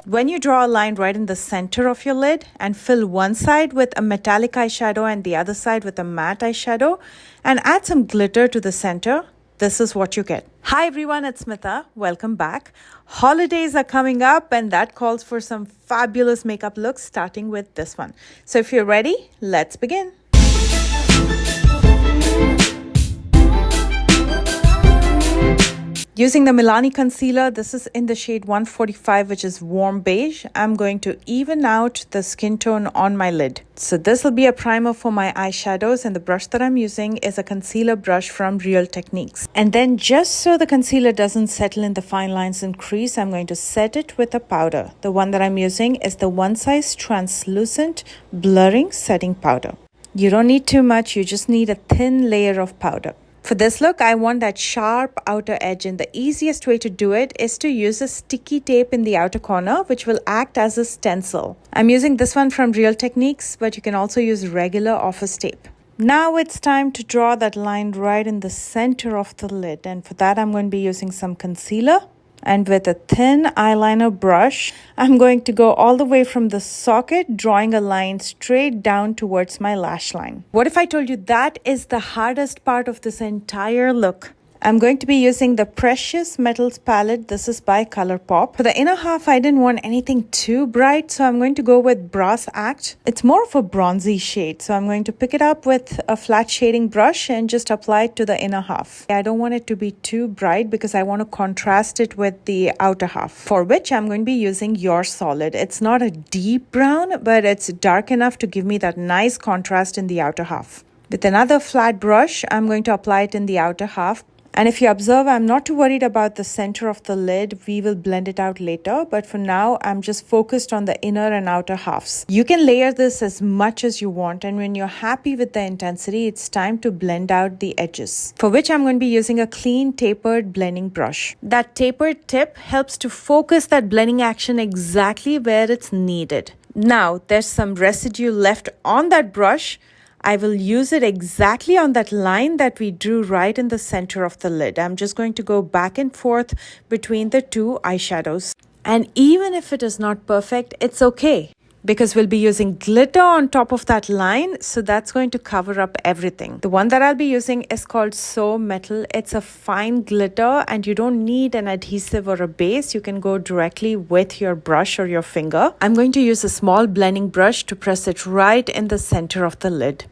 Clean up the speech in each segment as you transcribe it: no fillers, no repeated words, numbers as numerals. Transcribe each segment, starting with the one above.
When you draw a line right in the center of your lid and fill one side with a metallic eyeshadow and the other side with a matte eyeshadow and add some glitter to the center, this is what you get. Hi everyone, it's Smitha. Welcome back. Holidays are coming up and that calls for some fabulous makeup looks, starting with this one. So if you're ready, let's begin. Using the Milani concealer, this is in the shade 145, which is warm beige. I'm going to even out the skin tone on my lid. So this will be a primer for my eyeshadows, and the brush that I'm using is a concealer brush from Real Techniques. And then just so the concealer doesn't settle in the fine lines and crease, I'm going to set it with a powder. The one that I'm using is the One Size Translucent Blurring Setting Powder. You don't need too much, you just need a thin layer of powder. For this look, I want that sharp outer edge, and the easiest way to do it is to use a sticky tape in the outer corner, which will act as a stencil. I'm using this one from Real Techniques, but you can also use regular office tape. Now it's time to draw that line right in the center of the lid, and for that I'm going to be using some concealer. And with a thin eyeliner brush, I'm going to go all the way from the socket, drawing a line straight down towards my lash line. What if I told you that is the hardest part of this entire look? I'm going to be using the Precious Metals palette. This is by ColourPop. For the inner half, I didn't want anything too bright, so I'm going to go with Brass Act. It's more of a bronzy shade, so I'm going to pick it up with a flat shading brush and just apply it to the inner half. I don't want it to be too bright because I want to contrast it with the outer half, for which I'm going to be using Your Solid. It's not a deep brown, but it's dark enough to give me that nice contrast in the outer half. With another flat brush, I'm going to apply it in the outer half. And if you observe, I'm not too worried about the center of the lid. We will blend it out later. But for now, I'm just focused on the inner and outer halves. You can layer this as much as you want. And when you're happy with the intensity, it's time to blend out the edges. For which I'm going to be using a clean tapered blending brush. That tapered tip helps to focus that blending action exactly where it's needed. Now, there's some residue left on that brush. I will use it exactly on that line that we drew right in the center of the lid. I'm just going to go back and forth between the two eyeshadows. And even if it is not perfect, it's okay, because we'll be using glitter on top of that line, so that's going to cover up everything. The one that I'll be using is called So Metal. It's a fine glitter and you don't need an adhesive or a base. You can go directly with your brush or your finger. I'm going to use a small blending brush to press it right in the center of the lid.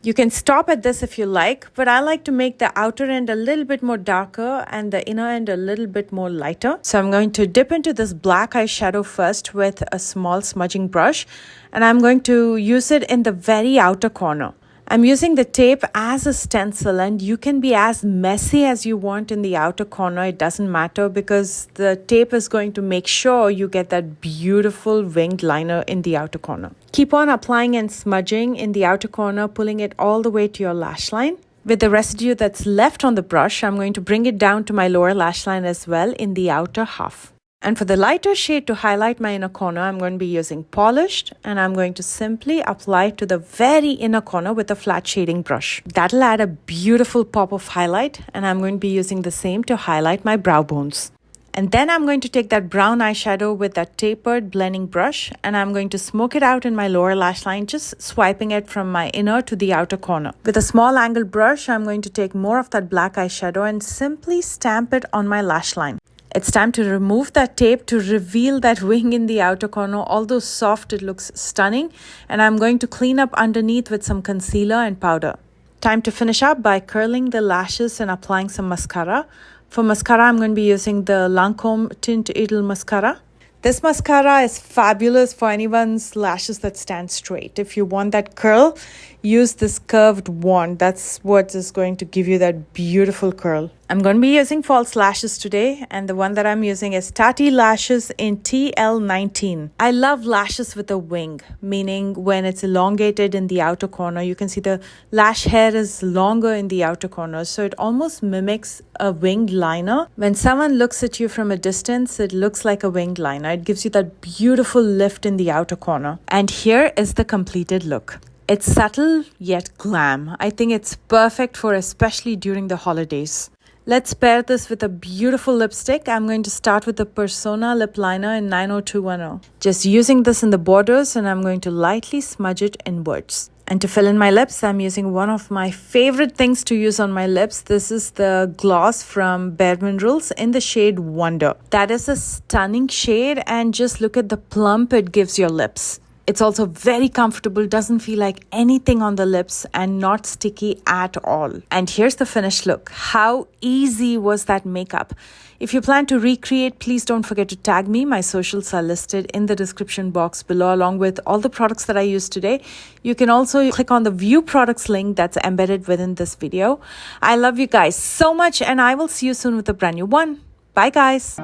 You can stop at this if you like, but I like to make the outer end a little bit more darker and the inner end a little bit more lighter. So I'm going to dip into this black eyeshadow first with a small smudging brush, and I'm going to use it in the very outer corner. I'm using the tape as a stencil, and you can be as messy as you want in the outer corner. It doesn't matter because the tape is going to make sure you get that beautiful winged liner in the outer corner. Keep on applying and smudging in the outer corner, pulling it all the way to your lash line. With the residue that's left on the brush, I'm going to bring it down to my lower lash line as well in the outer half. And for the lighter shade to highlight my inner corner, I'm going to be using Polished, and I'm going to simply apply it to the very inner corner with a flat shading brush. That'll add a beautiful pop of highlight, and I'm going to be using the same to highlight my brow bones. And then I'm going to take that brown eyeshadow with that tapered blending brush, and I'm going to smoke it out in my lower lash line, just swiping it from my inner to the outer corner. With a small angled brush, I'm going to take more of that black eyeshadow and simply stamp it on my lash line. It's time to remove that tape to reveal that wing in the outer corner. Although soft, it looks stunning. And I'm going to clean up underneath with some concealer and powder. Time to finish up by curling the lashes and applying some mascara. For mascara, I'm going to be using the Lancome Tint Idle Mascara. This mascara is fabulous for anyone's lashes that stand straight. If you want that curl, use this curved wand. That's what is going to give you that beautiful curl. I'm going to be using false lashes today, and the one that I'm using is Tatti Lashes in TL19. I love lashes with a wing, meaning when it's elongated in the outer corner, you can see the lash hair is longer in the outer corner, so it almost mimics a winged liner. When someone looks at you from a distance, it looks like a winged liner. It gives you that beautiful lift in the outer corner. And here is the completed look. It's subtle yet glam. I think it's perfect for especially during the holidays. Let's pair this with a beautiful lipstick. I'm going to start with the Persona lip liner in 90210. Just using this in the borders, and I'm going to lightly smudge it inwards. And to fill in my lips, I'm using one of my favorite things to use on my lips. This is the gloss from Bare Minerals in the shade Wonder. That is a stunning shade, and just look at the plump it gives your lips. It's also very comfortable, doesn't feel like anything on the lips, and not sticky at all. And here's the finished look. How easy was that makeup? If you plan to recreate, please don't forget to tag me. My socials are listed in the description box below, along with all the products that I used today. You can also click on the view products link that's embedded within this video. I love you guys so much, and I will see you soon with a brand new one. Bye guys.